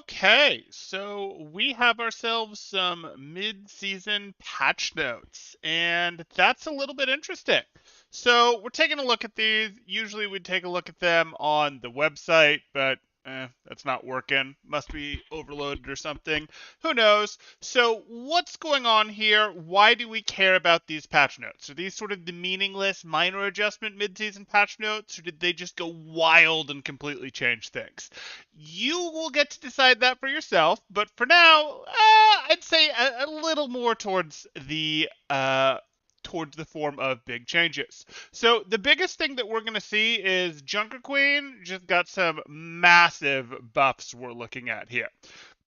Okay, so we have ourselves some mid-season patch notes, and that's a little bit interesting. So we're taking a look at these. Usually we'd take a look at them on the website, but that's not working. Must be overloaded or something. Who knows? So what's going on here? Why do we care about these patch notes? Are these sort of the meaningless minor adjustment mid-season patch notes, or did they just go wild and completely change things? You will get to decide that for yourself, but for now, I'd say a little more towards the form of big changes. So the biggest thing that we're going to see is Junker Queen just got some massive buffs we're looking at here.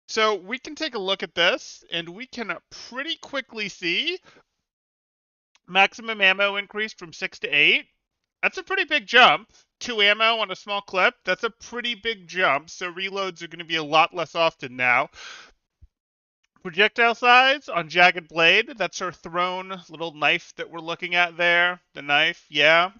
So we can take a look at this, and we can pretty quickly see maximum ammo increased from 6 to 8. That's a pretty big jump. 2 ammo on a small clip, that's a pretty big jump, so reloads are going to be a lot less often now. Projectile size on Jagged Blade, that's her thrown little knife that we're looking at there. The knife, yeah.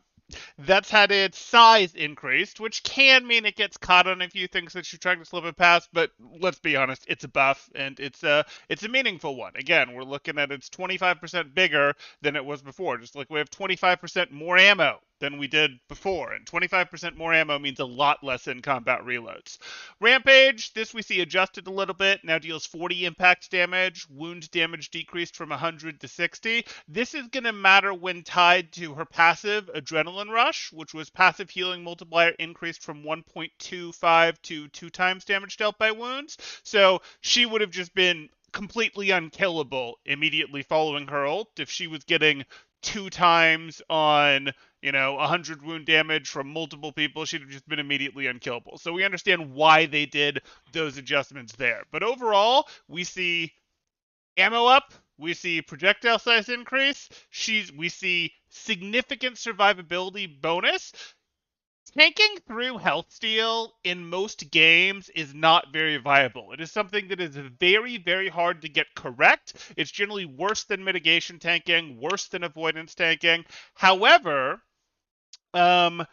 That's had its size increased, which can mean it gets caught on a few things that you're trying to slip it past, but let's be honest, it's a buff and it's a meaningful one. Again, we're looking at it's 25% bigger than it was before. Just like we have 25% more ammo than we did before, and 25% more ammo means a lot less in combat reloads. Rampage, this we see adjusted a little bit, now deals 40 impact damage, wound damage decreased from 100 to 60. This is going to matter when tied to her passive Adrenaline Rush, which was passive healing multiplier increased from 1.25 to 2 times damage dealt by wounds. So she would have just been completely unkillable immediately following her ult if she was getting 2 times on 100 wound damage from multiple people. She'd have just been immediately unkillable. So we understand why they did those adjustments there. But overall, we see ammo up, we see projectile size increase, we see significant survivability bonus. Tanking through health steal in most games is not very viable. It is something that is very, very hard to get correct. It's generally worse than mitigation tanking, worse than avoidance tanking. However, um,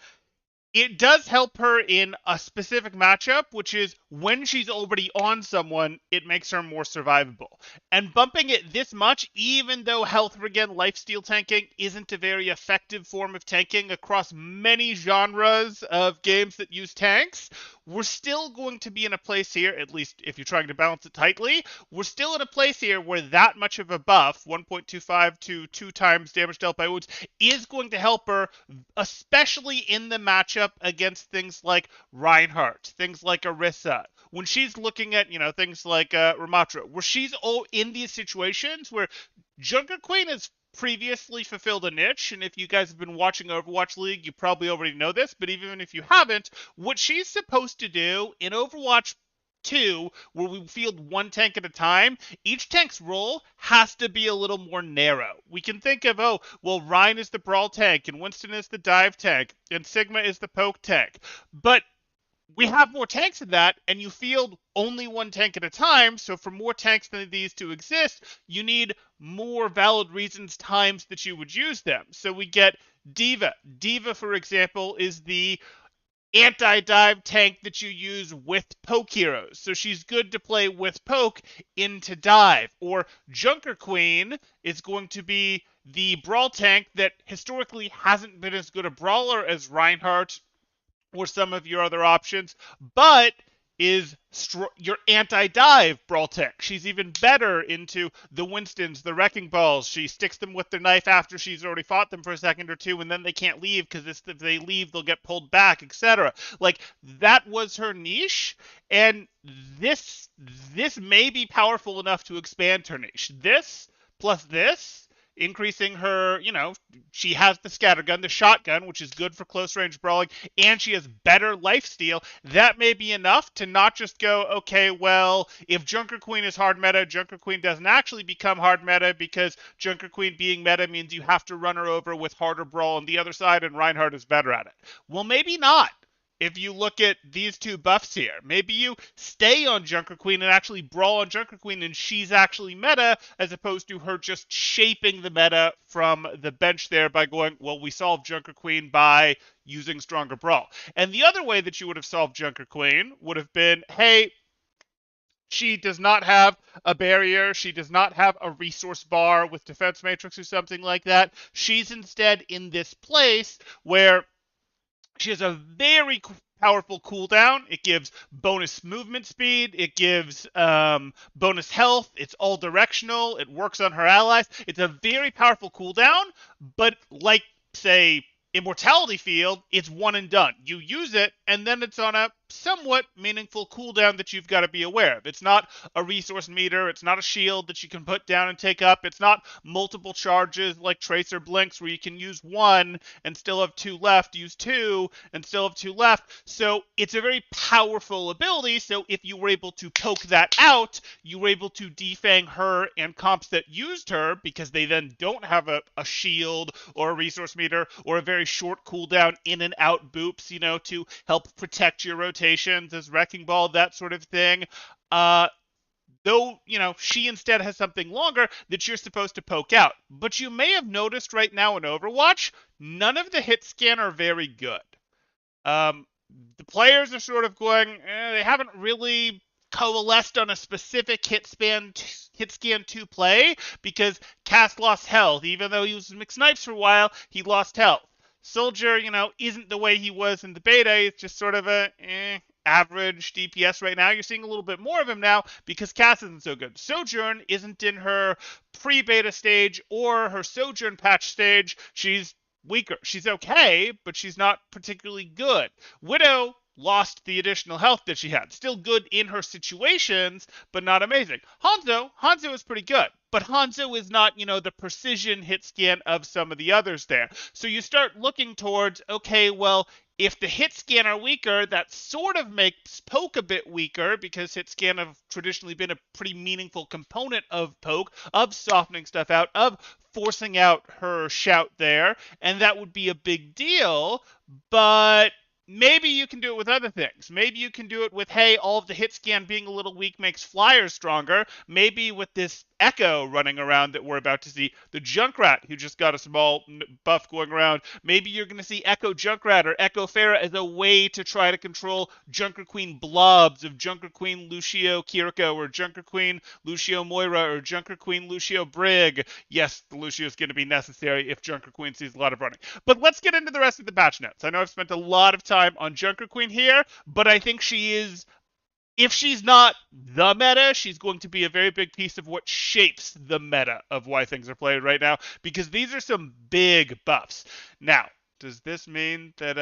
it does help her in a specific matchup, which is when she's already on someone, it makes her more survivable. And bumping it this much, even though health regen lifesteal tanking isn't a very effective form of tanking across many genres of games that use tanks, we're still going to be in a place here, at least if you're trying to balance it tightly, we're still in a place here where that much of a buff, 1.25 to 2 times damage dealt by wounds, is going to help her, especially in the matchup against things like Reinhardt, things like Orisa. When she's looking at, things like Ramatra, where she's in these situations where Junker Queen has previously fulfilled a niche, and if you guys have been watching Overwatch League, you probably already know this, but even if you haven't, what she's supposed to do in Overwatch 2, where we field one tank at a time, each tank's role has to be a little more narrow. We can think of, Ryan is the brawl tank, and Winston is the dive tank, and Sigma is the poke tank. But we have more tanks than that, and you field only one tank at a time, so for more tanks than these to exist, you need more valid reasons times that you would use them. So we get D.Va. D.Va, for example, is the anti-dive tank that you use with poke heroes. So she's good to play with poke into dive. Or Junker Queen is going to be the brawl tank that historically hasn't been as good a brawler as Reinhardt or some of your other options, but is your anti-dive brawl tech. She's even better into the Winstons, the Wrecking Balls. She sticks them with their knife after she's already fought them for a second or two, and then they can't leave because if they leave, they'll get pulled back, etc. Like, that was her niche, and this may be powerful enough to expand her niche. This plus this increasing her, she has the scattergun, the shotgun, which is good for close range brawling, and she has better lifesteal. That may be enough to not just go, okay, well, if Junker Queen is hard meta, Junker Queen doesn't actually become hard meta because Junker Queen being meta means you have to run her over with harder brawl on the other side, and Reinhardt is better at it. Well, maybe not. If you look at these two buffs here, maybe you stay on Junker Queen and actually brawl on Junker Queen and she's actually meta, as opposed to her just shaping the meta from the bench there by going, well, we solved Junker Queen by using stronger brawl. And the other way that you would have solved Junker Queen would have been, hey, She does not have a barrier. She does not have a resource bar with defense matrix or something like that. She's instead in this place where she has a very powerful cooldown. It gives bonus movement speed. It gives bonus health. It's all directional. It works on her allies. It's a very powerful cooldown, but like, say, Immortality Field, it's one and done. You use it, and then it's on a somewhat meaningful cooldown that you've got to be aware of. It's not a resource meter. It's not a shield that you can put down and take up. It's not multiple charges like Tracer Blinks where you can use one and still have two left, use two and still have two left. So it's a very powerful ability. So if you were able to poke that out, you were able to defang her and comps that used her because they then don't have a shield or a resource meter or a very short cooldown in and out boops, to help protect your rotations as Wrecking Ball, that sort of thing. Though, she instead has something longer that you're supposed to poke out. But you may have noticed right now in Overwatch, none of the hit scan are very good. The players are sort of going, they haven't really coalesced on a specific hit scan to play because Cass lost health. Even though he was McSnipes for a while, he lost health. Soldier, isn't the way he was in the beta. He's just sort of a average DPS right now. You're seeing a little bit more of him now because Cass isn't so good. Sojourn isn't in her pre-beta stage or her Sojourn patch stage. She's weaker. She's okay, but she's not particularly good. Widow lost the additional health that she had. Still good in her situations, but not amazing. Hanzo is pretty good, but Hanzo is not, the precision hit scan of some of the others there. So you start looking towards, okay, well, if the hit scan are weaker, that sort of makes poke a bit weaker because hit scan have traditionally been a pretty meaningful component of poke, of softening stuff out, of forcing out her shout there, and that would be a big deal, but maybe you can do it with other things. Maybe you can do it with, hey, all of the hit scan being a little weak makes flyers stronger. Maybe with this Echo running around that we're about to see, the Junkrat who just got a small buff going around, maybe you're going to see Echo Junkrat or Echo Pharah as a way to try to control Junker Queen blobs of Junker Queen Lucio Kiriko or Junker Queen Lucio Moira or Junker Queen Lucio Brig. Yes, the Lucio is going to be necessary if Junker Queen sees a lot of running. But let's get into the rest of the patch notes. I know I've spent a lot of time on Junker Queen here, but I think she is, if she's not the meta, she's going to be a very big piece of what shapes the meta of why things are played right now, because these are some big buffs. Now, does this mean that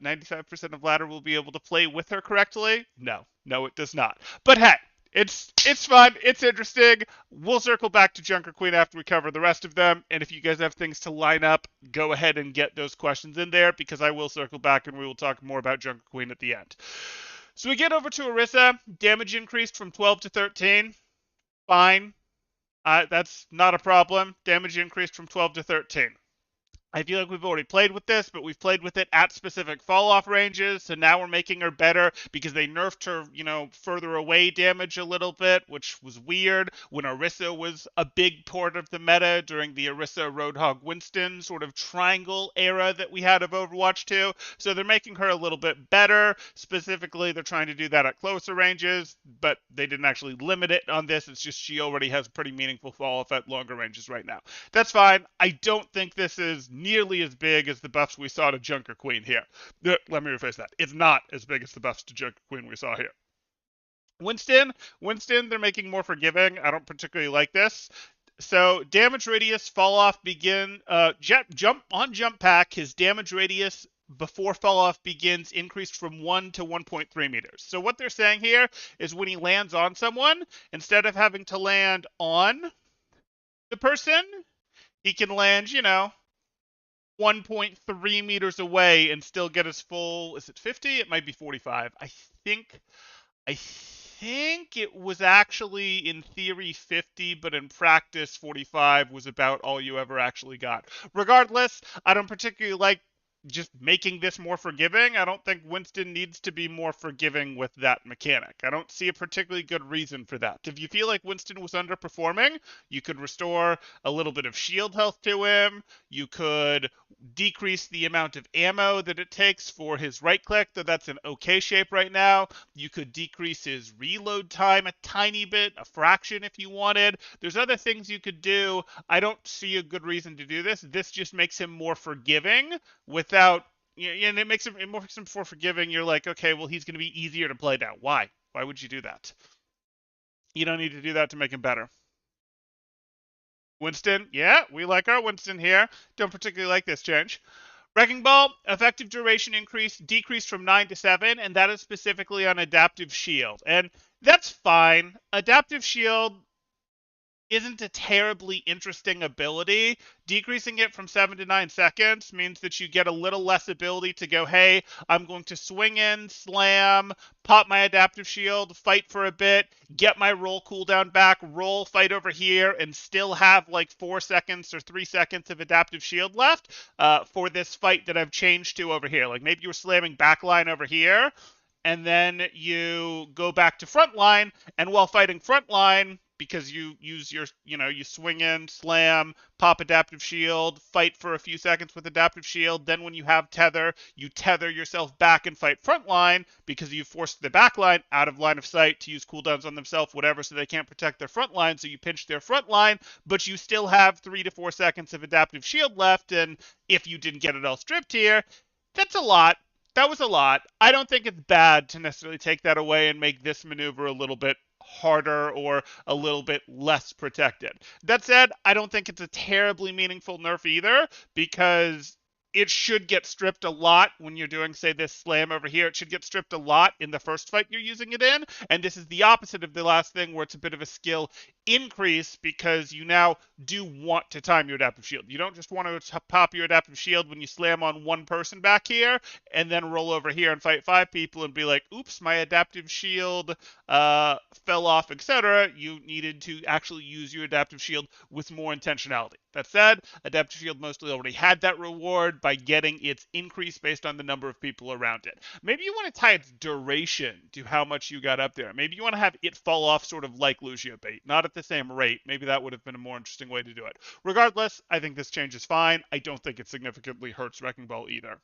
95% of ladder will be able to play with her correctly? No, it does not. But hey, it's fun. It's interesting. We'll circle back to Junker Queen after we cover the rest of them. And if you guys have things to line up, go ahead and get those questions in there because I will circle back and we will talk more about Junker Queen at the end. So we get over to Orisa. Damage increased from 12 to 13. Fine. That's not a problem. Damage increased from 12 to 13. I feel like we've already played with this, but we've played with it at specific fall-off ranges, so now we're making her better because they nerfed her, further away damage a little bit, which was weird when Orisa was a big part of the meta during the Orisa, Roadhog, Winston sort of triangle era that we had of Overwatch 2. So they're making her a little bit better. Specifically, they're trying to do that at closer ranges, but they didn't actually limit it on this. It's just she already has pretty meaningful fall-off at longer ranges right now. That's fine. I don't think this is nearly as big as the buffs we saw to Junker Queen here. Let me rephrase that. It's not as big as the buffs to Junker Queen we saw here. Winston, they're making more forgiving. I don't particularly like this. So damage radius fall off begin jump pack. His damage radius before fall off begins increased from 1 to 1.3 meters. So what they're saying here is when he lands on someone, instead of having to land on the person, he can land, 1.3 meters away and still get his full, is it 50? It might be 45. I think it was actually in theory 50, but in practice 45 was about all you ever actually got. Regardless, I don't particularly like just making this more forgiving. I don't think Winston needs to be more forgiving with that mechanic. I don't see a particularly good reason for that. If you feel like Winston was underperforming, you could restore a little bit of shield health to him. You could decrease the amount of ammo that it takes for his right click, though that's in okay shape right now. You could decrease his reload time a tiny bit, a fraction if you wanted. There's other things you could do. I don't see a good reason to do this. This just makes him more forgiving without, and it makes him more forgiving. You're like, okay, well, he's going to be easier to play now. Why? Why would you do that? You don't need to do that to make him better. Winston, yeah, we like our Winston here. Don't particularly like this change. Wrecking Ball, effective duration increase decreased from 9 to 7, and that is specifically on Adaptive Shield. And that's fine. Adaptive Shield isn't a terribly interesting ability. Decreasing it from 7 to 9 seconds means that you get a little less ability to go, hey, I'm going to swing in, slam, pop my adaptive shield, fight for a bit, get my roll cooldown back, roll, fight over here, and still have like 4 seconds or 3 seconds of adaptive shield left for this fight that I've changed to over here. Like maybe you were slamming backline over here, and then you go back to frontline, and while fighting frontline, because you use your, you swing in, slam, pop adaptive shield, fight for a few seconds with adaptive shield. Then when you have tether, you tether yourself back and fight frontline because you forced the backline out of line of sight to use cooldowns on themselves, whatever, so they can't protect their front line. So you pinch their front line, but you still have 3 to 4 seconds of adaptive shield left. And if you didn't get it all stripped here, that's a lot. That was a lot. I don't think it's bad to necessarily take that away and make this maneuver a little bit harder or a little bit less protected. That said, I don't think it's a terribly meaningful nerf either, because it should get stripped a lot when you're doing, say, this slam over here. It should get stripped a lot in the first fight you're using it in, and this is the opposite of the last thing where it's a bit of a skill increase because you now do want to time your adaptive shield. You don't just want to pop your adaptive shield when you slam on one person back here and then roll over here and fight 5 people and be like, oops, my adaptive shield fell off, etc. You needed to actually use your adaptive shield with more intentionality. That said, adaptive shield mostly already had that reward by getting its increase based on the number of people around it. Maybe you want to tie its duration to how much you got up there. Maybe you want to have it fall off sort of like Lucio Bait, not at the same rate. Maybe that would have been a more interesting way to do it. Regardless, I think this change is fine. I don't think it significantly hurts Wrecking Ball either.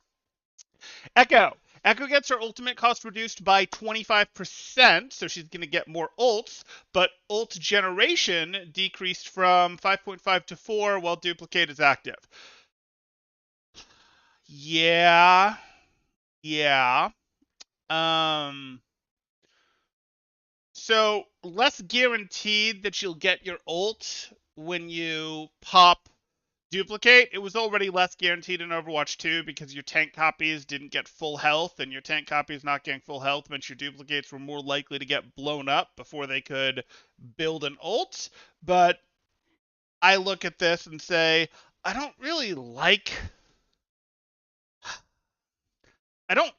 Echo. Echo gets her ultimate cost reduced by 25%, so she's going to get more ults, but ult generation decreased from 5.5 to 4 while duplicate is active. Yeah. So less guaranteed that you'll get your ult when you pop duplicate. It was already less guaranteed in Overwatch 2 because your tank copies didn't get full health, and your tank copies not getting full health meant your duplicates were more likely to get blown up before they could build an ult. But I look at this and say, I don't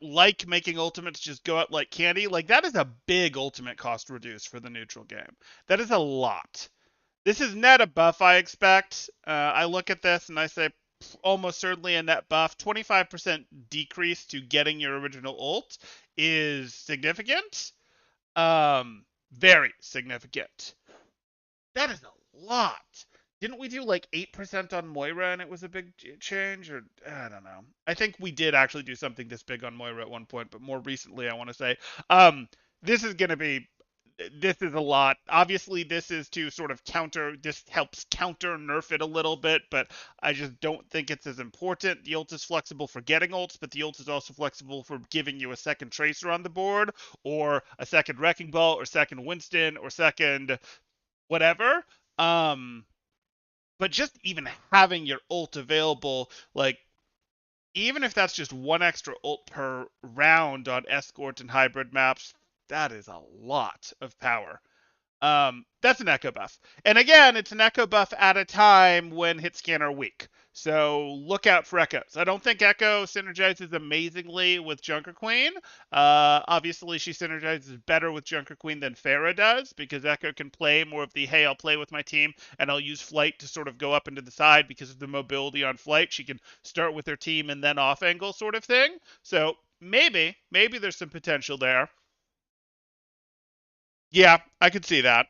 like making ultimates just go out like candy. Like, that is a big ultimate cost reduce for the neutral game. That is a lot. This is net a buff, I expect. I look at this and I say almost certainly a net buff. 25% decrease to getting your original ult is significant. Very significant. That is a lot. Didn't we do like 8% on Moira and it was a big change? Or I don't know. I think we did actually do something this big on Moira at one point, but more recently, I want to say. This is going to be this is a lot. Obviously, this is to sort of this helps counter nerf it a little bit, but I just don't think it's as important. The ult is flexible for getting ults, but the ult is also flexible for giving you a second Tracer on the board, or a second Wrecking Ball, or second Winston, or second whatever. But just even having your ult available, like, even if that's just one extra ult per round on Escort and Hybrid maps, that is a lot of power. That's an echo buff. And again, it's an echo buff at a time when hit scan are weak. So look out for echoes. I don't think Echo synergizes amazingly with Junker Queen. Obviously, she synergizes better with Junker Queen than Pharah does because Echo can play more of the, hey, I'll play with my team and I'll use flight to sort of go up into the side because of the mobility on flight. She can start with her team and then off angle sort of thing. So maybe there's some potential there. Yeah, I could see that.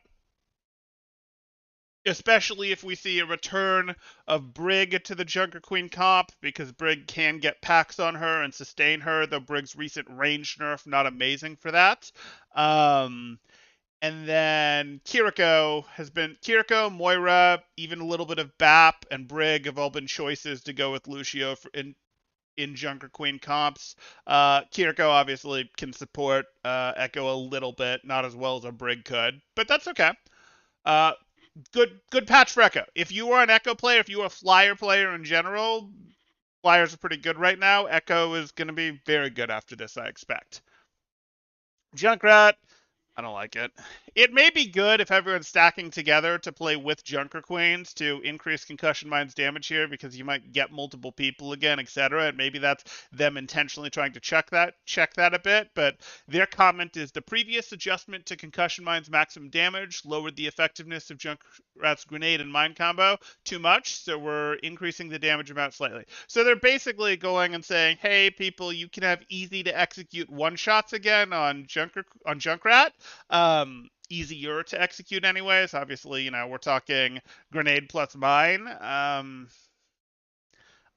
Especially if we see a return of Brig to the Junker Queen comp, because Brig can get packs on her and sustain her, though Brig's recent range nerf not amazing for that. Um, and then Kiriko, Moira, even a little bit of BAP, and Brig have all been choices to go with Lucio in Junker Queen comps. Kiriko obviously can support Echo a little bit, not as well as a Brig could, but that's okay. Uh, good patch for Echo. If you are an Echo player, if you are a Flyer player in general, Flyers are pretty good right now. Echo is going to be very good after this, I expect. Junkrat, I don't like it. It may be good if everyone's stacking together to play with Junker Queens to increase Concussion Mine's damage here because you might get multiple people again, etc. And maybe that's them intentionally trying to check that a bit. But their comment is the previous adjustment to Concussion Mine's maximum damage lowered the effectiveness of Junkrat's grenade and mine combo too much, so we're increasing the damage amount slightly. So they're basically going and saying, hey, people, you can have easy to execute one shots again on Junkrat. Easier to execute anyways. Obviously, we're talking grenade plus mine. I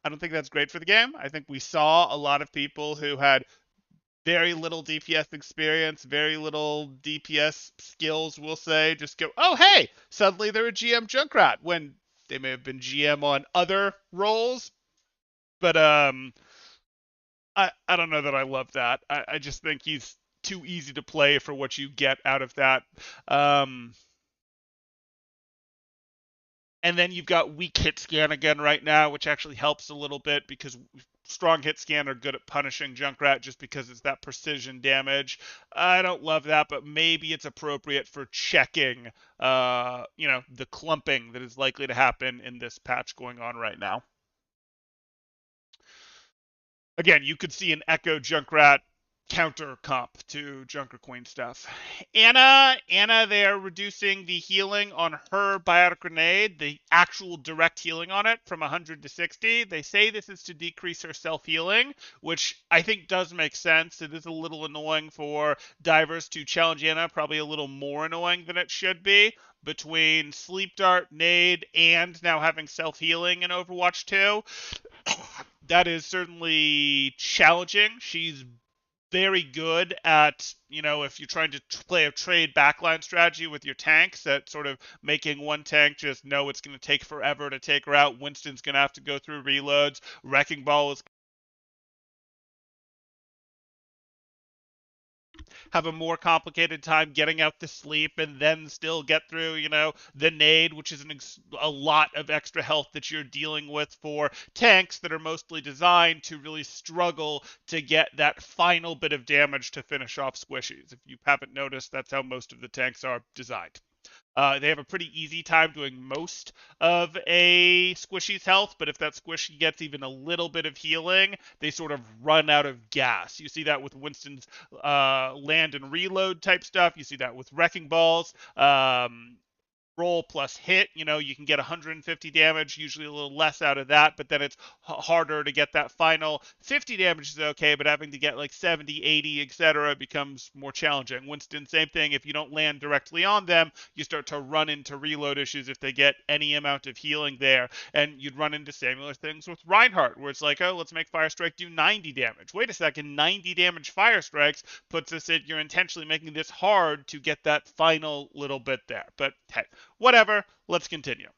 don't think that's great for the game. I think we saw a lot of people who had very little DPS experience, very little DPS skills, we'll say, just go, oh, hey, suddenly they're a GM Junkrat, when they may have been GM on other roles. But I don't know that I love that. I just think he's too easy to play for what you get out of that. Um, and then you've got weak hit scan again right now, which actually helps a little bit because strong hit scan are good at punishing Junkrat just because it's that precision damage. I don't love that, but maybe it's appropriate for checking, the clumping that is likely to happen in this patch going on right now. Again, you could see an Echo Junkrat counter comp to Junker Queen stuff. Anna, they're reducing the healing on her biotic grenade, the actual direct healing on it from 100 to 60. They say this is to decrease her self-healing, which I think does make sense. It is a little annoying for divers to challenge Anna, probably a little more annoying than it should be, between Sleep Dart, Nade, and now having self-healing in Overwatch 2. That is certainly challenging. She's very good at, if you're trying to play a trade backline strategy with your tanks, at sort of making one tank just know it's going to take forever to take her out. Winston's going to have to go through reloads. Wrecking Ball is have a more complicated time getting out to sleep and then still get through, the nade, which is a lot of extra health that you're dealing with for tanks that are mostly designed to really struggle to get that final bit of damage to finish off squishies. If you haven't noticed, that's how most of the tanks are designed. They have a pretty easy time doing most of a squishy's health, but if that squishy gets even a little bit of healing, they sort of run out of gas. You see that with Winston's land and reload type stuff. You see that with Wrecking Balls. Roll plus hit, you can get 150 damage, usually a little less out of that, but then it's harder to get that final 50 damage is okay, but having to get like 70, 80, etc. becomes more challenging. Winston, same thing. If you don't land directly on them, you start to run into reload issues if they get any amount of healing there, and you'd run into similar things with Reinhardt, where it's like, oh, let's make Fire Strike do 90 damage. Wait a second, 90 damage Fire Strikes puts us at, you're intentionally making this hard to get that final little bit there. But hey, whatever, let's continue.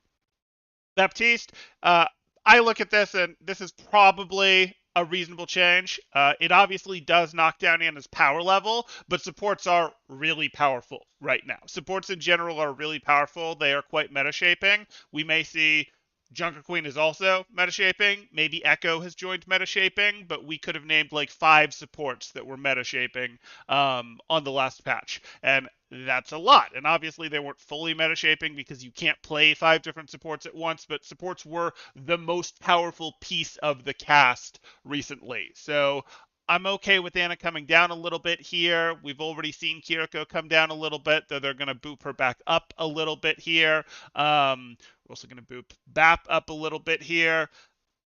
Baptiste, I look at this and this is probably a reasonable change. It obviously does knock down Anna's power level, but supports are really powerful right now. Supports in general are really powerful. They are quite meta shaping. We may see Junker Queen is also meta shaping. Maybe Echo has joined meta shaping, but we could have named like 5 supports that were meta shaping on the last patch, and that's a lot. And obviously they weren't fully meta shaping because you can't play 5 different supports at once, but supports were the most powerful piece of the cast recently. So I'm okay with Anna coming down a little bit here. We've already seen Kiriko come down a little bit, though they're going to boop her back up a little bit here. We're also going to boop BAP up a little bit here.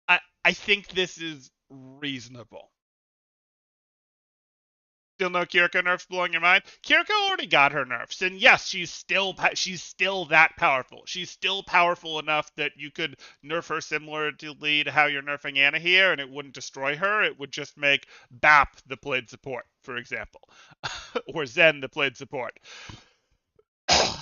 I think this is reasonable. Still no Kiriko nerfs blowing your mind? Kiriko already got her nerfs, and yes, she's still that powerful. She's still powerful enough that you could nerf her similarly to how you're nerfing Anna here, and it wouldn't destroy her. It would just make BAP the played support, for example, or Zen the played support.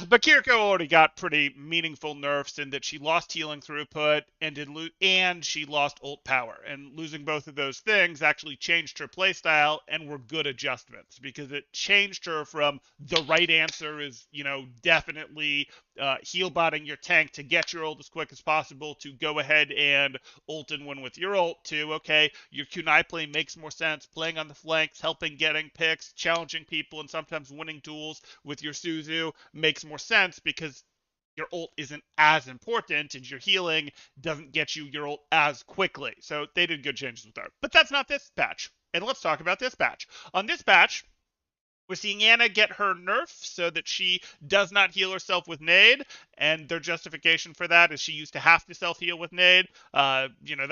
But Kiriko already got pretty meaningful nerfs in that she lost healing throughput and she lost ult power. And losing both of those things actually changed her playstyle and were good adjustments because it changed her from the right answer is, definitely heal botting your tank to get your ult as quick as possible to go ahead and ult and win with your ult to, okay, your kunai play makes more sense, playing on the flanks, helping getting picks, challenging people, and sometimes winning duels with your Suzu makes more sense because your ult isn't as important and your healing doesn't get you your ult as quickly. So they did good changes with her. But that's not this patch. And let's talk about this patch. On this patch, we're seeing Anna get her nerf so that she does not heal herself with nade, and their justification for that is she used to have to self-heal with nade. That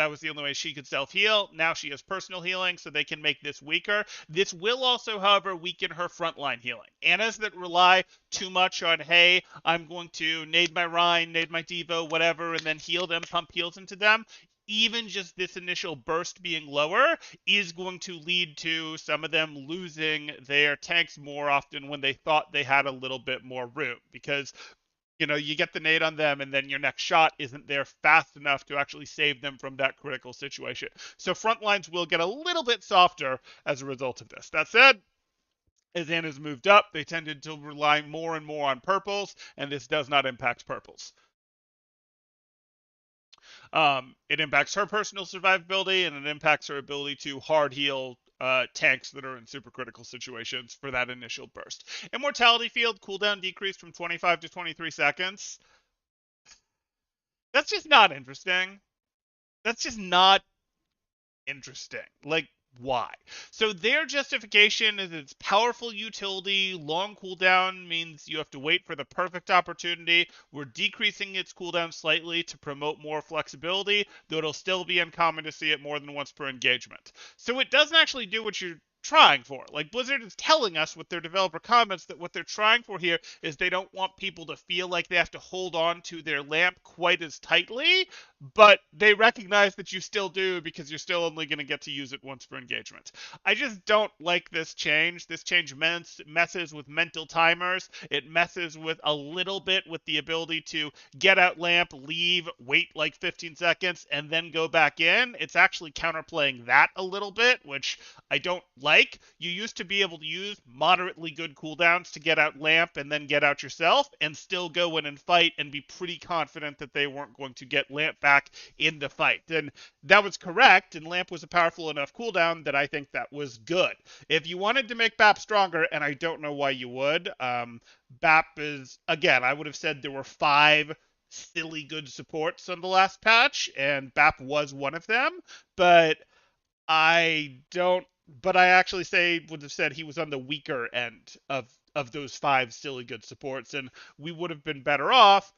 was the only way she could self-heal. Now she has personal healing, so they can make this weaker. This will also, however, weaken her frontline healing. Annas that rely too much on, hey, I'm going to nade my Rhine, nade my Devo, whatever, and then heal them, pump heals into them, even just this initial burst being lower is going to lead to some of them losing their tanks more often when they thought they had a little bit more room because you get the nade on them and then your next shot isn't there fast enough to actually save them from that critical situation. So front lines will get a little bit softer as a result of this. That said, as Anna's moved up, they tended to rely more and more on purples, and this does not impact purples. It impacts her personal survivability, and it impacts her ability to hard heal tanks that are in super critical situations for that initial burst. Immortality field cooldown decreased from 25 to 23 seconds. That's just not interesting. That's just not interesting. Like, why? So their justification is its powerful utility. Long cooldown means you have to wait for the perfect opportunity. We're decreasing its cooldown slightly to promote more flexibility, though it'll still be uncommon to see it more than once per engagement. So it doesn't actually do what you're trying for. Like, Blizzard is telling us with their developer comments that what they're trying for here is they don't want people to feel like they have to hold on to their lamp quite as tightly, but they recognize that you still do because you're still only going to get to use it once per engagement. I just don't like this change. This change messes with mental timers. It messes with a little bit with the ability to get out lamp, leave, wait like 15 seconds, and then go back in. It's actually counterplaying that a little bit, which I don't like. You used to be able to use moderately good cooldowns to get out lamp and then get out yourself and still go in and fight and be pretty confident that they weren't going to get lamp back in the fight. And that was correct, and lamp was a powerful enough cooldown that I think that was good. If you wanted to make BAP stronger, and I don't know why you would, BAP is, again, I would have said there were 5 silly good supports on the last patch, and BAP was one of them, but I actually would have said he was on the weaker end of those 5 silly good supports, and we would have been better off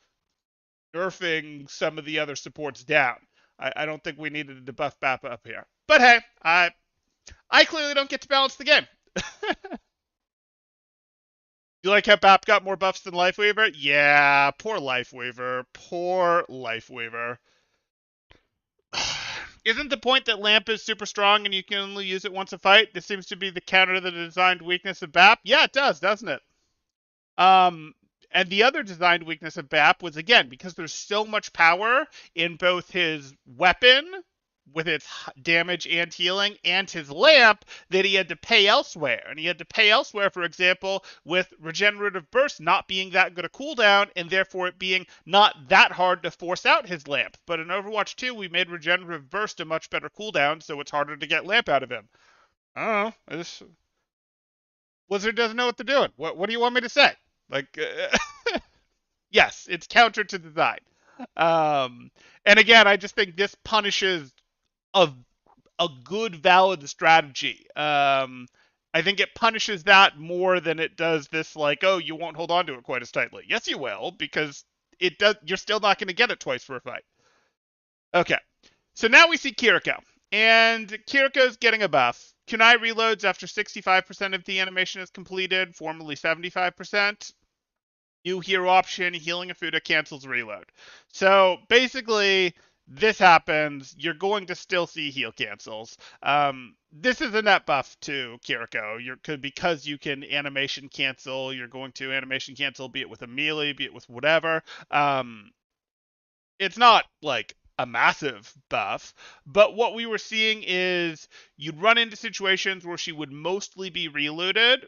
nerfing some of the other supports down. I don't think we needed to buff BAP up here. But hey, I clearly don't get to balance the game. You like how BAP got more buffs than Lifeweaver? Yeah, poor Lifeweaver. Poor Lifeweaver. Isn't the point that Lamp is super strong and you can only use it once a fight? This seems to be the counter to the designed weakness of BAP. Yeah, it does, doesn't it? And the other designed weakness of BAP was, again, because there's so much power in both his weapon with its damage and healing, and his lamp that he had to pay elsewhere. And he had to pay elsewhere, for example, with Regenerative Burst not being that good a cooldown, and therefore it being not that hard to force out his lamp. But in Overwatch 2, we made Regenerative Burst a much better cooldown, so it's harder to get lamp out of him. I don't know. Blizzard doesn't know what they're doing. What do you want me to say? Like, yes, it's counter to design. And again, I just think this punishes a good, valid strategy. I think it punishes that more than it does this, like, oh, you won't hold on to it quite as tightly. Yes, you will, because it does. You're still not going to get it twice for a fight. Okay, so now we see Kiriko, and Kiriko's getting a buff. Kunai reloads after 65% of the animation is completed, formerly 75%. New hero option, healing a Fuda cancels reload. So basically, this happens, you're going to still see heal cancels. This is a net buff to Kiriko. Because you can animation cancel, you're going to animation cancel, be it with a melee, be it with whatever. It's not like a massive buff, but what we were seeing is you'd run into situations where she would mostly be reloaded,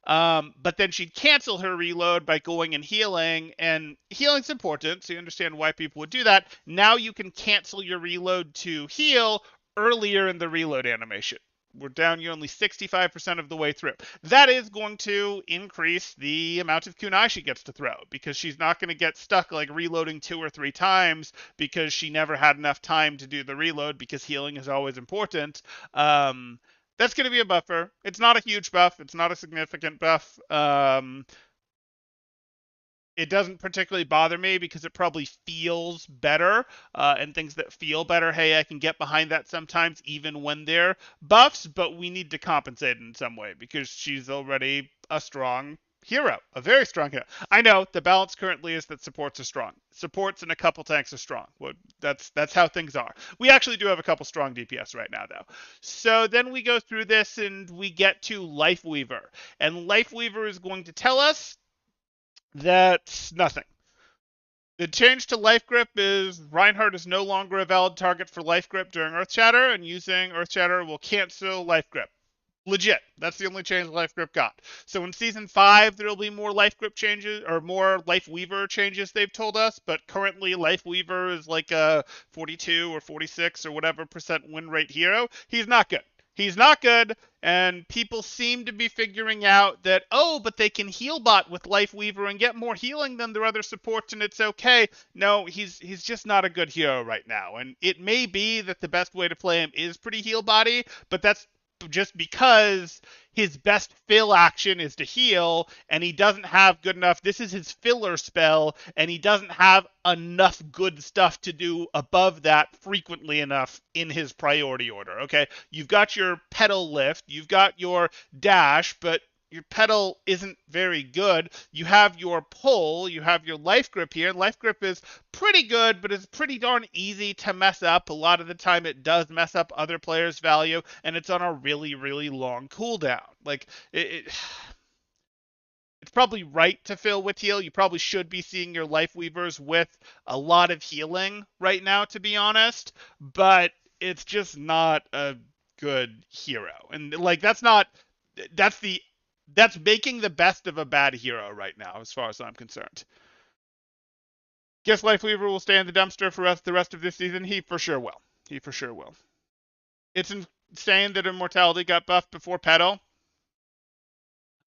but then she'd cancel her reload by going and healing's important, so you understand why people would do that. Now you can cancel your reload to heal earlier in the reload animation. We're down, you're only 65% of the way through. That is going to increase the amount of kunai she gets to throw, because she's not going to get stuck like reloading 2 or 3 times because she never had enough time to do the reload, because healing is always important. That's going to be a buffer. It's not a huge buff. It's not a significant buff. It doesn't particularly bother me because it probably feels better, and things that feel better, hey, I can get behind that sometimes even when they're buffs, but we need to compensate in some way because she's already a strong hero, a very strong hero. I know the balance currently is that supports are strong. Supports and a couple tanks are strong. Well, that's how things are. We actually do have a couple strong DPS right now, though. So then we go through this and we get to Lifeweaver. And Lifeweaver is going to tell us that's nothing. The change to Life Grip is Reinhardt is no longer a valid target for Life Grip during Earth Shatter, and using Earth Shatter will cancel Life Grip. Legit. That's the only change Life Grip got. So in Season 5, there will be more Life Grip changes, or more Life Weaver changes, they've told us, but currently Life Weaver is like a 42 or 46 or whatever % win rate hero. He's not good. He's not good, and people seem to be figuring out that, oh, but they can heal bot with Life Weaver and get more healing than their other supports, and it's okay. No, he's just not a good hero right now, and it may be that the best way to play him is pretty heal body, but that's just because his best fill action is to heal, and he doesn't have good enough. This is his filler spell, and he doesn't have enough good stuff to do above that frequently enough in his priority order. Okay, you've got your pedal lift, you've got your dash, but your pedal isn't very good. You have your pull, you have your Life Grip here, and Life Grip is pretty good, but it's pretty darn easy to mess up. A lot of the time it does mess up other players' value, and it's on a really, really long cooldown. Like, it's probably right to fill with heal. You probably should be seeing your Life Weavers with a lot of healing right now, to be honest, but it's just not a good hero. And, like, that's making the best of a bad hero right now, as far as I'm concerned. Guess Lifeweaver will stay in the dumpster for the rest of this season? He for sure will. He for sure will. It's insane that Immortality got buffed before Petal.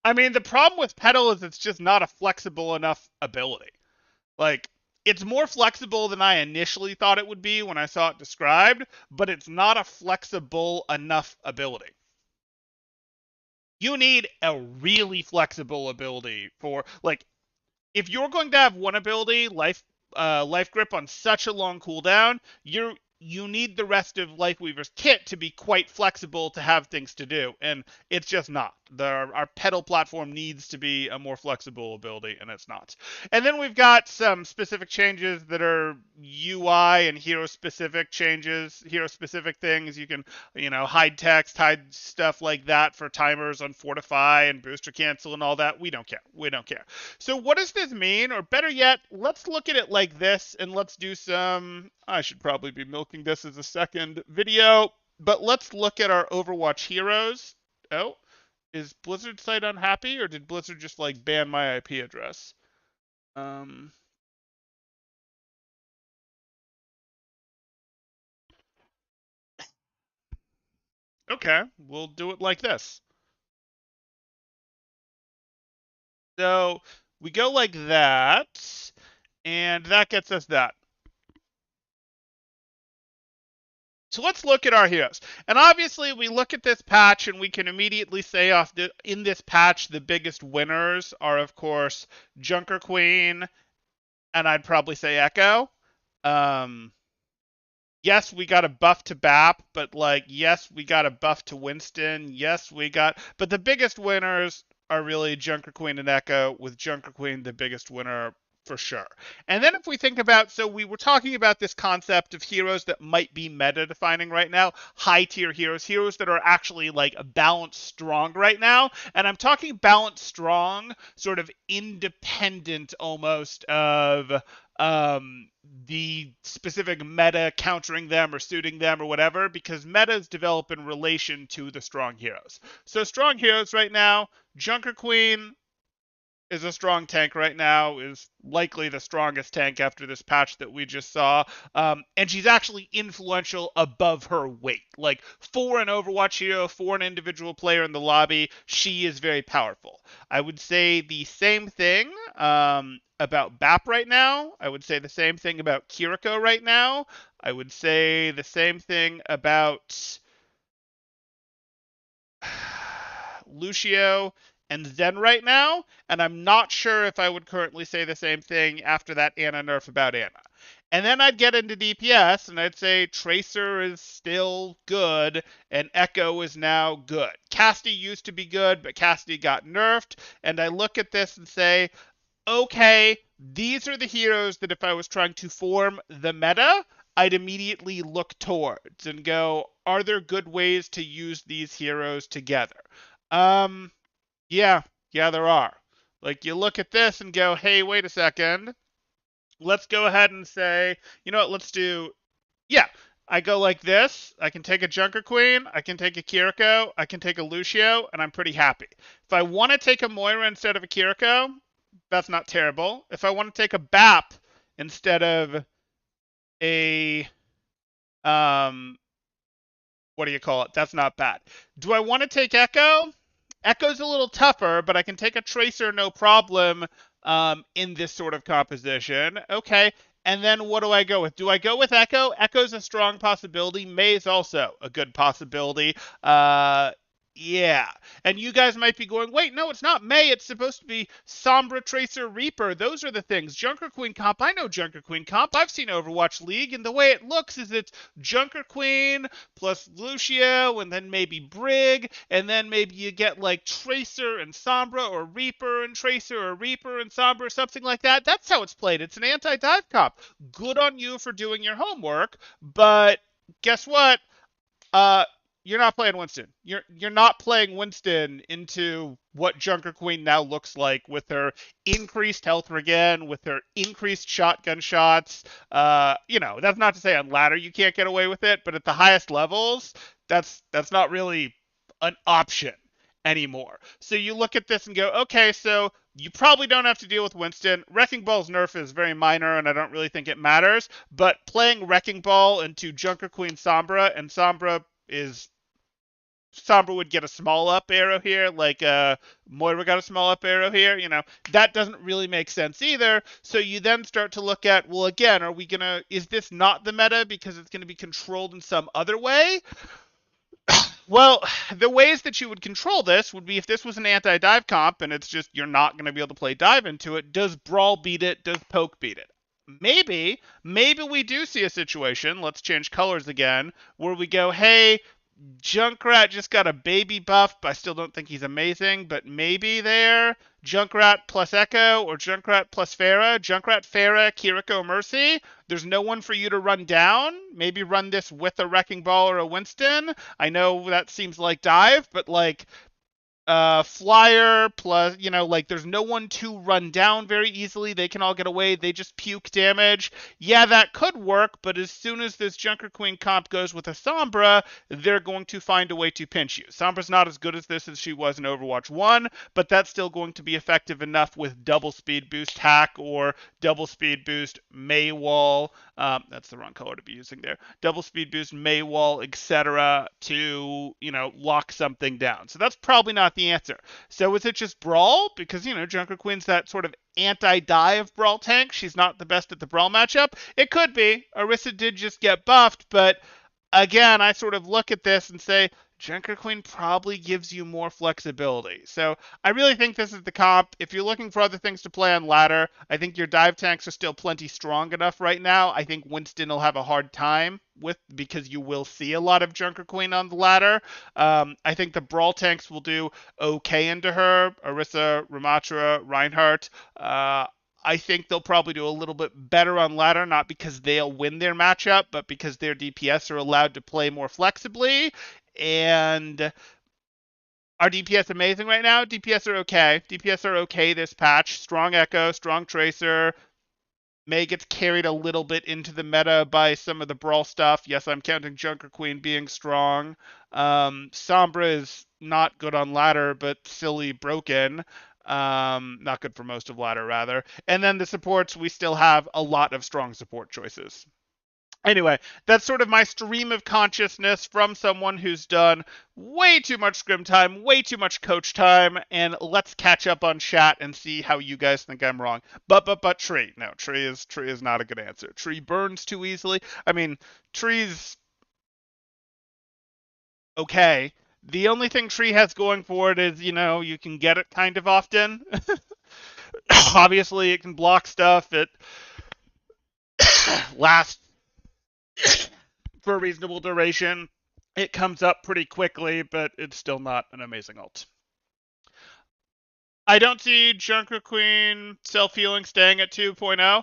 I mean, the problem with Petal is it's just not a flexible enough ability. Like, it's more flexible than I initially thought it would be when I saw it described, but it's not a flexible enough ability. You need a really flexible ability for, like, if you're going to have one ability, Life Grip, on such a long cooldown, you need the rest of Lifeweaver's kit to be quite flexible to have things to do, and it's just not. Our pedal platform needs to be a more flexible ability, and it's not. And then we've got some specific changes that are UI and hero specific changes, hero specific things. You can, hide text, hide stuff like that for timers on Fortify and booster cancel and all that. We don't care. We don't care. So what does this mean? Or better yet, let's look at it like this, and let's do some. I should probably be milking this as a second video, but let's look at our Overwatch heroes. Oh, is Blizzard site unhappy, or did Blizzard just like ban my IP address? Okay, we'll do it like this. So we go like that, and that gets us that. So let's look at our heroes. And obviously we look at this patch and we can immediately say in this patch the biggest winners are of course Junker Queen, and I'd probably say Echo. Yes, we got a buff to BAP, but yes, we got a buff to Winston. Yes, but the biggest winners are really Junker Queen and Echo, with Junker Queen the biggest winner for sure. And then if we think about, so we were talking about this concept of heroes that might be meta defining right now, high tier heroes that are actually balanced strong right now. And I'm talking balanced strong, sort of independent almost of the specific meta countering them or suiting them or whatever, because metas develop in relation to the strong heroes. So strong heroes right now, Junker Queen is a strong tank right now, is likely the strongest tank after this patch that we just saw. And she's actually influential above her weight. Like, for an Overwatch hero, for an individual player in the lobby, she is very powerful. I would say the same thing about BAP right now. I would say the same thing about Kiriko right now. I would say the same thing about Lucio and Zen right now, and I'm not sure if I would currently say the same thing after that Ana nerf about Ana. And then I'd get into DPS, and I'd say Tracer is still good, and Echo is now good. Cassidy used to be good, but Cassidy got nerfed, and I look at this and say, okay, these are the heroes that if I was trying to form the meta, I'd immediately look towards and go, are there good ways to use these heroes together? Yeah, there are. Like, you look at this and go, hey, wait a second. Let's go ahead and say, you know what, let's do, yeah, I go like this. I can take a Junker Queen, I can take a Kiriko, I can take a Lucio, and I'm pretty happy. If I want to take a Moira instead of a Kiriko, that's not terrible. If I want to take a BAP instead of a, what do you call it? That's not bad. Do I want to take Echo? Echo's a little tougher, but I can take a Tracer no problem in this sort of composition. Okay, and then what do I go with? Do I go with Echo? Echo's a strong possibility. May's also a good possibility. Yeah. And you guys might be going, wait, no, it's not May. It's supposed to be Sombra, Tracer, Reaper. Those are the things. Junker Queen comp. I know Junker Queen comp. I've seen Overwatch League, and the way it looks is it's Junker Queen plus Lucio, and then maybe Brig, and then maybe you get like Tracer and Sombra, or Reaper and Tracer, or Reaper and Sombra, or something like that. That's how it's played. It's an anti-dive comp. Good on you for doing your homework, but guess what? You're not playing Winston. You're not playing Winston into what Junker Queen now looks like, with her increased health regen, with her increased shotgun shots. That's not to say on ladder you can't get away with it, but at the highest levels, that's not really an option anymore. So you look at this and go, okay, so you probably don't have to deal with Winston. Wrecking Ball's nerf is very minor, and I don't really think it matters. But playing Wrecking Ball into Junker Queen Sombra, and Sombra would get a small up arrow here, like Moira got a small up arrow here, that doesn't really make sense either. So you then start to look at, well, again, is this not the meta because it's going to be controlled in some other way? Well, the ways that you would control this would be if this was an anti-dive comp and it's just you're not going to be able to play dive into it. Does Brawl beat it? Does Poke beat it? Maybe we do see a situation, let's change colors again, where we go, hey, Junkrat just got a baby buff, but I still don't think he's amazing, but maybe there. Junkrat plus Echo or Junkrat plus Pharah. Junkrat, Pharah, Kiriko, Mercy. There's no one for you to run down. Maybe run this with a Wrecking Ball or a Winston. I know that seems like dive, but like flyer plus, like there's no one to run down very easily. They can all get away. They just puke damage. Yeah, that could work, but as soon as this Junker Queen comp goes with a Sombra, they're going to find a way to pinch you. Sombra's not as good as this as she was in Overwatch 1, but that's still going to be effective enough with double speed boost hack or double speed boost Maywall. That's the wrong color to be using there. Double speed boost Maywall, etc. to, lock something down. So that's probably not the answer. So is it just Brawl? Because, Junker Queen's that sort of anti-dive Brawl tank. She's not the best at the Brawl matchup. It could be. Orisa did just get buffed, but again, I sort of look at this and say, Junker Queen probably gives you more flexibility. So I really think this is the comp. If you're looking for other things to play on ladder, I think your dive tanks are still plenty strong enough right now. I think Winston will have a hard time with because you will see a lot of Junker Queen on the ladder. I think the Brawl tanks will do okay into her. Orisa, Ramatra, Reinhardt. I think they'll probably do a little bit better on ladder, not because they'll win their matchup, but because their DPS are allowed to play more flexibly. And are DPS amazing right now? DPS are okay. DPS are okay this patch. Strong Echo, strong Tracer. May gets carried a little bit into the meta by some of the Brawl stuff. Yes, I'm counting Junker Queen being strong. Sombra is not good on ladder, but silly broken. Not good for most of ladder, rather. And then the supports, we still have a lot of strong support choices. Anyway, that's sort of my stream of consciousness from someone who's done way too much scrim time, way too much coach time, and let's catch up on chat and see how you guys think I'm wrong. But tree. No, tree is not a good answer. Tree burns too easily. I mean, tree's okay. The only thing tree has going for it is, you can get it kind of often. Obviously, it can block stuff. It lasts for a reasonable duration. It comes up pretty quickly, but it's still not an amazing ult. I don't see Junker Queen self-healing staying at 2.0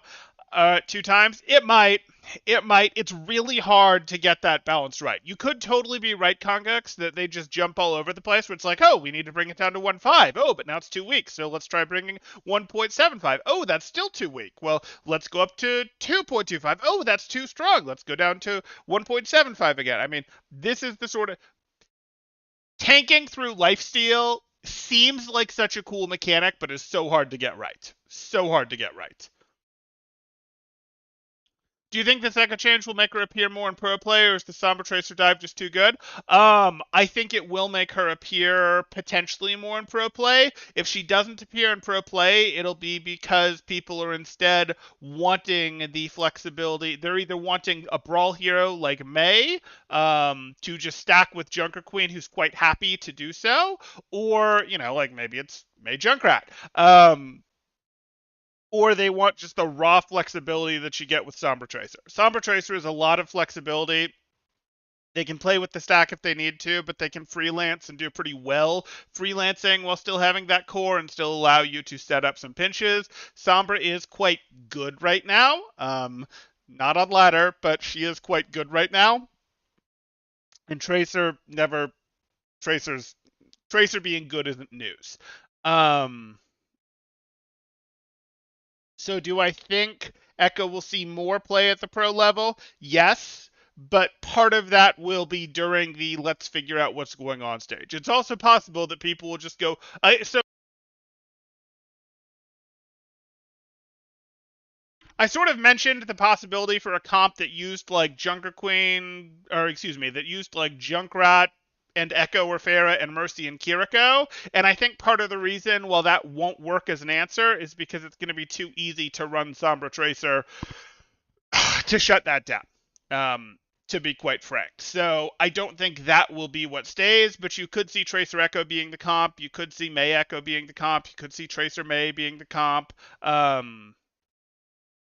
two times. It might. It's really hard to get that balance right. You could totally be right, Congex, that they just jump all over the place where it's like, oh, we need to bring it down to 1.5. Oh, but now it's 2 weeks, so let's try bringing 1.75. Oh, that's still too weak. Well, let's go up to 2.25. Oh, that's too strong. Let's go down to 1.75 again. I mean, this is the sort of tanking through lifesteal seems like such a cool mechanic, but is so hard to get right. So hard to get right. Do you think this Echo change will make her appear more in pro play, or is the Sombra Tracer dive just too good? I think it will make her appear potentially more in pro play. If she doesn't appear in pro play, it'll be because people are instead wanting the flexibility. They're either wanting a brawl hero like May to just stack with Junker Queen, who's quite happy to do so, or like maybe it's May Junkrat. Or they want just the raw flexibility that you get with Sombra Tracer. Sombra Tracer is a lot of flexibility. They can play with the stack if they need to, but they can freelance and do pretty well freelancing while still having that core and still allow you to set up some pinches. Sombra is quite good right now. Not on ladder, but she is quite good right now. And Tracer being good isn't news. So do I think Echo will see more play at the pro level? Yes, but part of that will be during the let's figure out what's going on stage. It's also possible that people will just go, I sort of mentioned the possibility for a comp that used like Junker Queen, or excuse me, that used like Junkrat and Echo or Pharah and Mercy and Kiriko. And I think part of the reason while that won't work as an answer is because it's going to be too easy to run Sombra Tracer to shut that down. To be quite frank. So I don't think that will be what stays, but you could see Tracer Echo being the comp. You could see May Echo being the comp. You could see Tracer May being the comp. You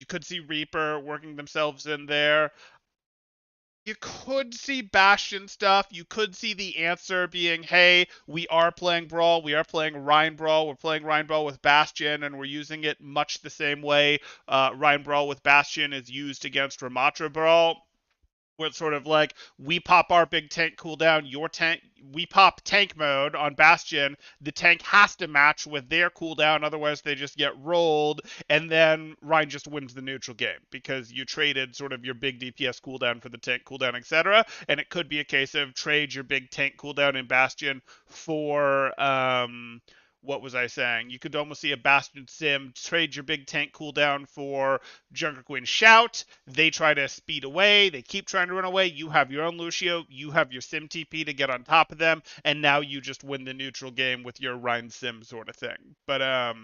could see Reaper working themselves in there. You could see Bastion stuff. You could see the answer being, hey, we are playing Brawl. We are playing Rhine Brawl. We're playing Rhine Brawl with Bastion, and we're using it much the same way Rhine Brawl with Bastion is used against Ramatra Brawl, where it's sort of like we pop our big tank cooldown, your tank, we pop tank mode on Bastion. The tank has to match with their cooldown, otherwise they just get rolled, and then Ryan just wins the neutral game because you traded sort of your big DPS cooldown for the tank cooldown, etc. And it could be a case of trade your big tank cooldown in Bastion for what was I saying? You could almost see a Bastion sim trade your big tank cooldown for Junker Queen Shout. They try to speed away. They keep trying to run away. You have your own Lucio. You have your Sim TP to get on top of them, and now you just win the neutral game with your Rhine Sim sort of thing. But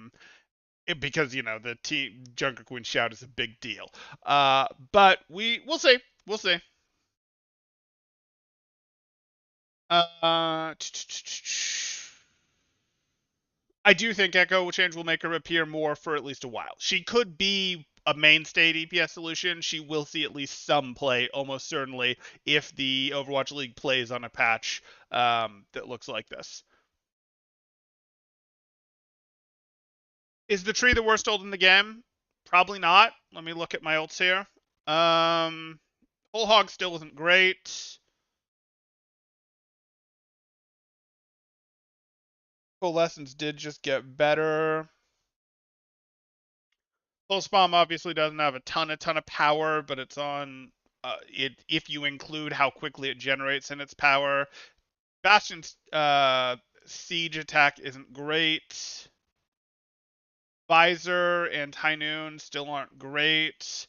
because the team Junker Queen Shout is a big deal. But we'll see. We'll see. Uh, I do think Echo Change will make her appear more for at least a while. She could be a mainstay DPS solution. She will see at least some play, almost certainly, if the Overwatch League plays on a patch that looks like this. Is the tree the worst ult in the game? Probably not. Let me look at my ults here. Whole Hog still isn't great. Coalescence did just get better. Pulse Bomb obviously doesn't have a ton of power, but it's on it if you include how quickly it generates in its power. Bastion's siege attack isn't great. Visor and High Noon still aren't great.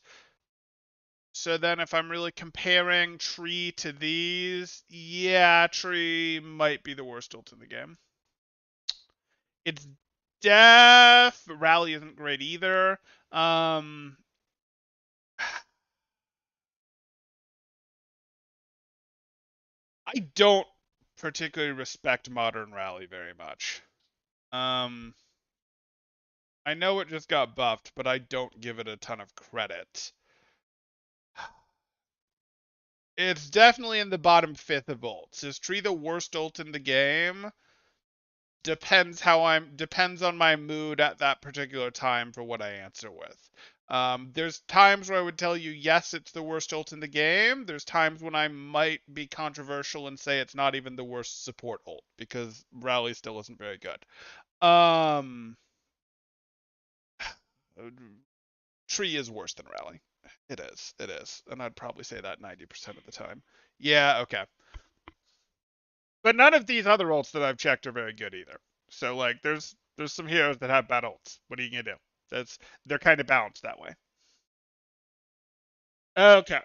So then if I'm really comparing Tree to these, yeah, Tree might be the worst ult in the game. It's Def. Rally isn't great either. I don't particularly respect Modern Rally very much. I know it just got buffed, but I don't give it a ton of credit. It's definitely in the bottom fifth of ults. Is Tree the worst ult in the game? Depends on my mood at that particular time for what I answer with. There's times where I would tell you yes, it's the worst ult in the game. There's times when I might be controversial and say it's not even the worst support ult because Rally still isn't very good. Tree is worse than Rally. It is. It is. And I'd probably say that 90% of the time. Yeah, okay. But none of these other ults that I've checked are very good either. So like there's some heroes that have bad ults. What are you gonna do? They're kind of balanced that way. Okay.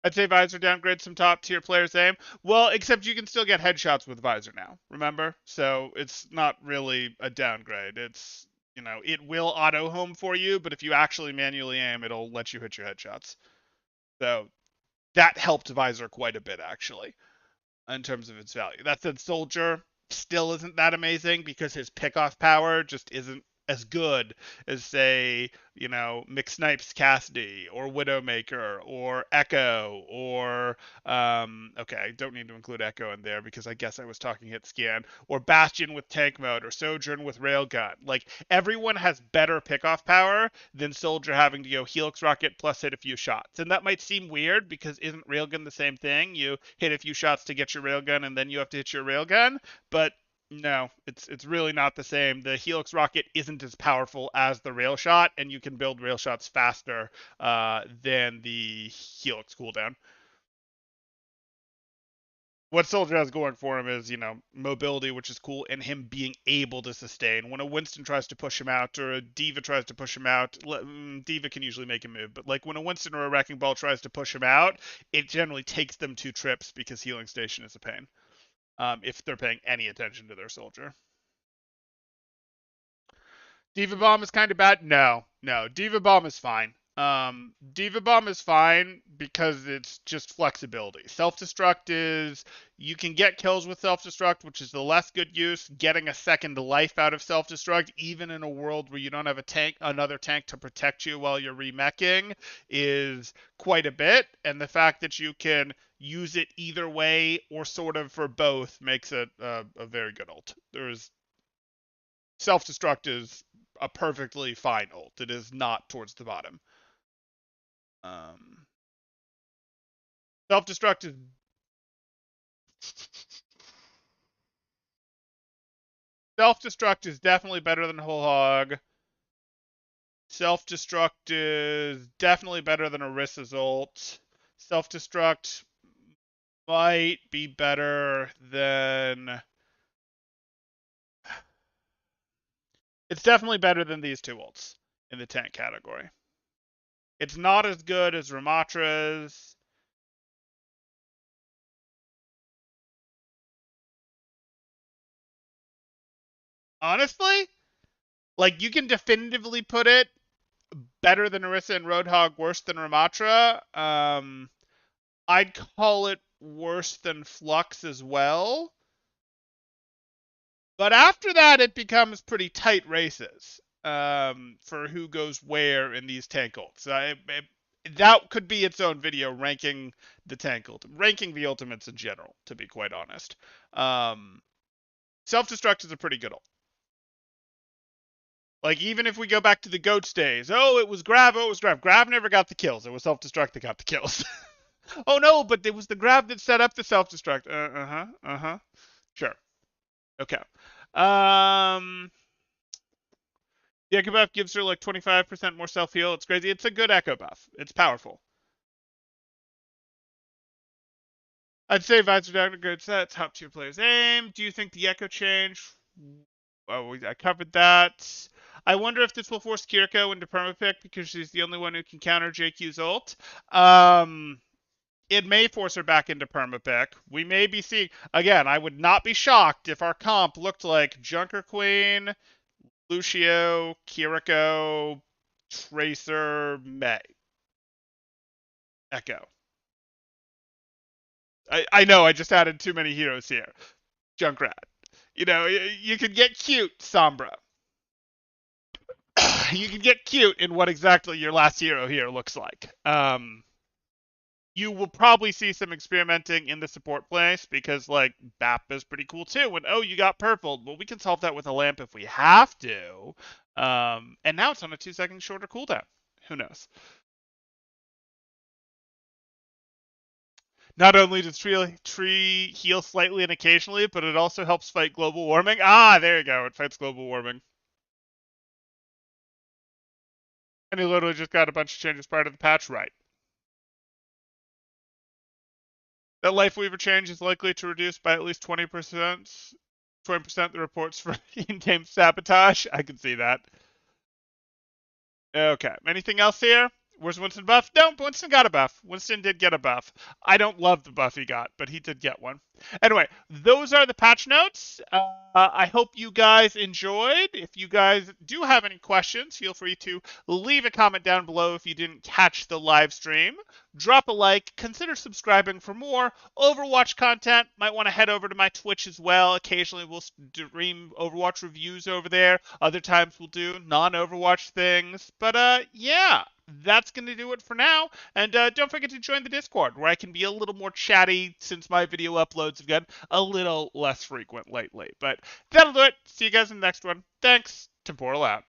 I'd say Visor downgrades some top tier players' aim. Well, except you can still get headshots with Visor now, remember? So it's not really a downgrade. It's it will auto home for you, but if you actually manually aim, it'll let you hit your headshots. So that helped Visor quite a bit actually in terms of its value. That said, Soldier still isn't that amazing because his pickoff power just isn't as good as, say, McSnipes Cassidy or Widowmaker or Echo or okay, I don't need to include Echo in there because I guess I was talking hit scan, or Bastion with tank mode or Sojourn with railgun. Like everyone has better pickoff power than Soldier having to go Helix Rocket plus hit a few shots. And that might seem weird because isn't railgun the same thing? You hit a few shots to get your railgun and then you have to hit your railgun, but no, it's really not the same. The Helix rocket isn't as powerful as the rail shot, and you can build rail shots faster than the Helix cooldown. What Soldier has going for him is, mobility, which is cool, and him being able to sustain. When a Winston tries to push him out, or a Diva tries to push him out, Diva can usually make him move, but like when a Winston or a Wrecking Ball tries to push him out, it generally takes them 2 trips because Healing Station is a pain. If they're paying any attention to their Soldier. Diva Bomb is kind of bad? No. Diva Bomb is fine. Diva Bomb is fine because it's just flexibility. Self-destruct is you can get kills with self-destruct, which is the less good use. Getting a second life out of self-destruct, even in a world where you don't have another tank to protect you while you're remeching, is quite a bit. And the fact that you can use it either way or sort of for both makes it a very good ult. There's self-destruct is a perfectly fine ult. It is not towards the bottom. Um, self-destruct is self-destruct is definitely better than whole hog. Self-destruct is definitely better than Orissa's ult. Self-destruct might be better than. It's definitely better than these two ults in the tank category. It's not as good as Ramatra's. Honestly, like you can definitively put it better than Orisa and Roadhog, worse than Ramatra. I'd call it worse than Flux as well. But after that, it becomes pretty tight races for who goes where in these tank ults. That could be its own video, ranking the tank ranking the ultimates in general, to be quite honest. Self-destruct is a pretty good ult. Like, even if we go back to the Goats days, it was Grav, Grav never got the kills. It was self-destruct that got the kills. Oh, no, but it was the Grav that set up the self-destruct. Sure. Okay. The Echo buff gives her like 25% more self-heal. It's crazy. It's a good Echo buff. It's powerful. I'd say Visor Dagger good set. Top tier players aim. Do you think the Echo change? Oh, I covered that. I wonder if this will force Kiriko into permapick because she's the only one who can counter JQ's ult. It may force her back into permapick. We may be seeing again. I would not be shocked if our comp looked like Junker Queen, Lucio, Kiriko, Tracer, Mei, Echo. I know I just added too many heroes here. Junkrat. You know, you could get cute, Sombra. You can get cute in what exactly your last hero here looks like. You will probably see some experimenting in the support place because, like, BAP is pretty cool too. And, you got purpled. Well, we can solve that with a lamp if we have to. And now it's on a 2-second shorter cooldown. Who knows? Not only does tree heal slightly and occasionally, but it also helps fight global warming. Ah, there you go. It fights global warming. And he literally just got a bunch of changes prior to the patch, right? That Life Weaver change is likely to reduce by at least 20%. 20% the reports for in-game sabotage. I can see that. Okay. Anything else here? Where's Winston buff? No, Winston got a buff. Winston did get a buff. I don't love the buff he got, but he did get one. Anyway, those are the patch notes. I hope you guys enjoyed. If you guys do have any questions, feel free to leave a comment down below if you didn't catch the live stream. Drop a like. Consider subscribing for more Overwatch content. Might want to head over to my Twitch as well. Occasionally we'll stream Overwatch reviews over there. Other times we'll do non-Overwatch things. But yeah, that's going to do it for now. And don't forget to join the Discord, where I can be a little more chatty since my video uploads have gotten a little less frequent lately. But that'll do it. See you guys in the next one. Thanks. Temporal out.